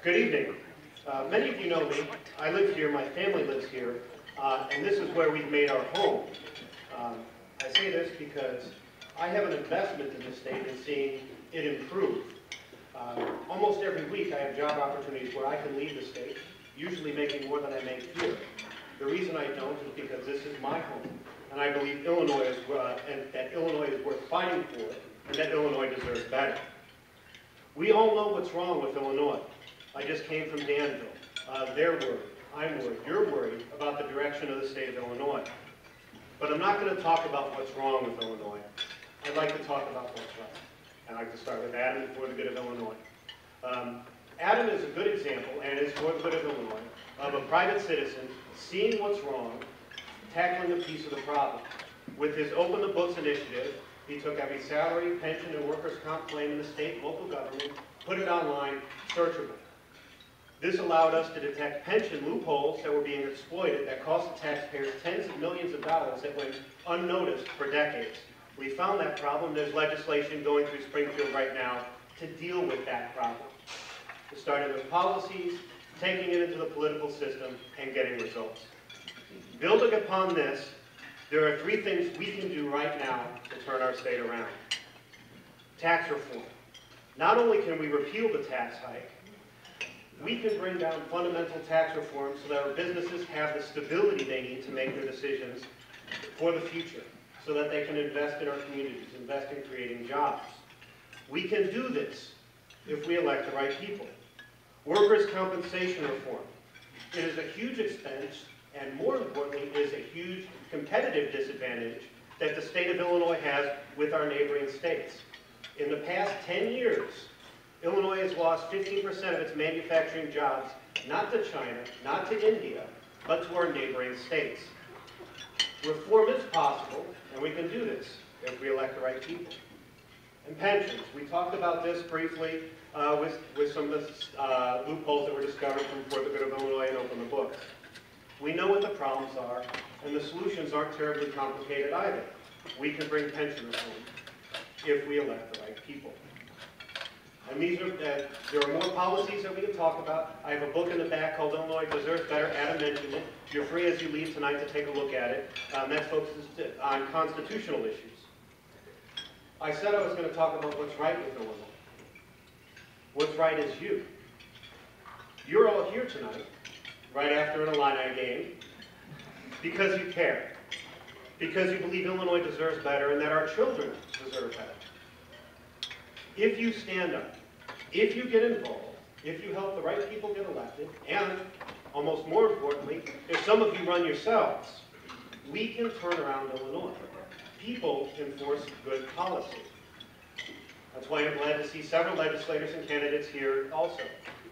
Good evening. Many of you know me. I live here, my family lives here, and this is where we've made our home. I say this because I have an investment in the state in seeing it improve. Almost every week I have job opportunities where I can leave the state, usually making more than I make here. The reason I don't is because this is my home, and I believe Illinois is, that Illinois is worth fighting for, and that Illinois deserves better. We all know what's wrong with Illinois. I just came from Danville. They're worried. I'm worried. You're worried about the direction of the state of Illinois. But I'm not going to talk about what's wrong with Illinois. I'd like to talk about what's right. I'd like to start with Adam for the good of Illinois. Adam is a good example, and is for the good of Illinois, of a private citizen seeing what's wrong, tackling a piece of the problem. With his Open the Books initiative, he took every salary, pension, and workers' comp claim in the state and local government, put it online, searchable. This allowed us to detect pension loopholes that were being exploited that cost the taxpayers tens of millions of dollars that went unnoticed for decades. We found that problem. There's legislation going through Springfield right now to deal with that problem. It started with policies, taking it into the political system, and getting results. Building upon this, there are three things we can do right now to turn our state around. Tax reform. Not only can we repeal the tax hike, we can bring down fundamental tax reform so that our businesses have the stability they need to make their decisions for the future, so that they can invest in our communities, invest in creating jobs. We can do this if we elect the right people. Workers' compensation reform. It is a huge expense, and more importantly, is a huge competitive disadvantage that the state of Illinois has with our neighboring states. In the past 10 years, Illinois has lost 15% of its manufacturing jobs, not to China, not to India, but to our neighboring states. Reform is possible, and we can do this if we elect the right people. And pensions. We talked about this briefly with some of the loopholes that were discovered from For the Good of Illinois and Open the Books. We know what the problems are, and the solutions aren't terribly complicated either. We can bring pension reform if we elect the right people. And these are, there are more policies that we can talk about. I have a book in the back called Illinois Deserves Better. Adam mentioned it. You're free as you leave tonight to take a look at it. That focuses on constitutional issues. I said I was going to talk about what's right with Illinois. What's right is you. You're all here tonight, right after an Illini game, because you care. Because you believe Illinois deserves better and that our children deserve better. If you stand up, if you get involved, if you help the right people get elected, and, almost more importantly, if some of you run yourselves, we can turn around Illinois. People enforce good policy. That's why I'm glad to see several legislators and candidates here also.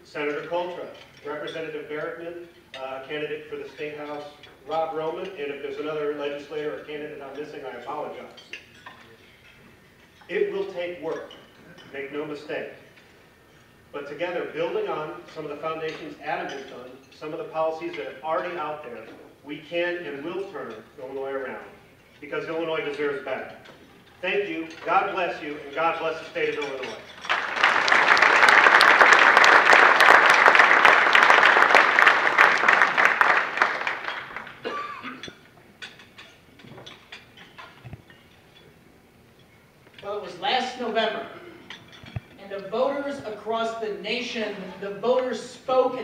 Senator Coltra, Representative Barrettman, candidate for the State House, Rob Roman, and if there's another legislator or candidate I'm missing, I apologize. It will take work. Make no mistake. But together, building on some of the foundations Adam has done, some of the policies that are already out there, we can and will turn Illinois around, because Illinois deserves better. Thank you, God bless you, and God bless the state of Illinois. Well, it was last November. And the voters across the nation, the voters spoke.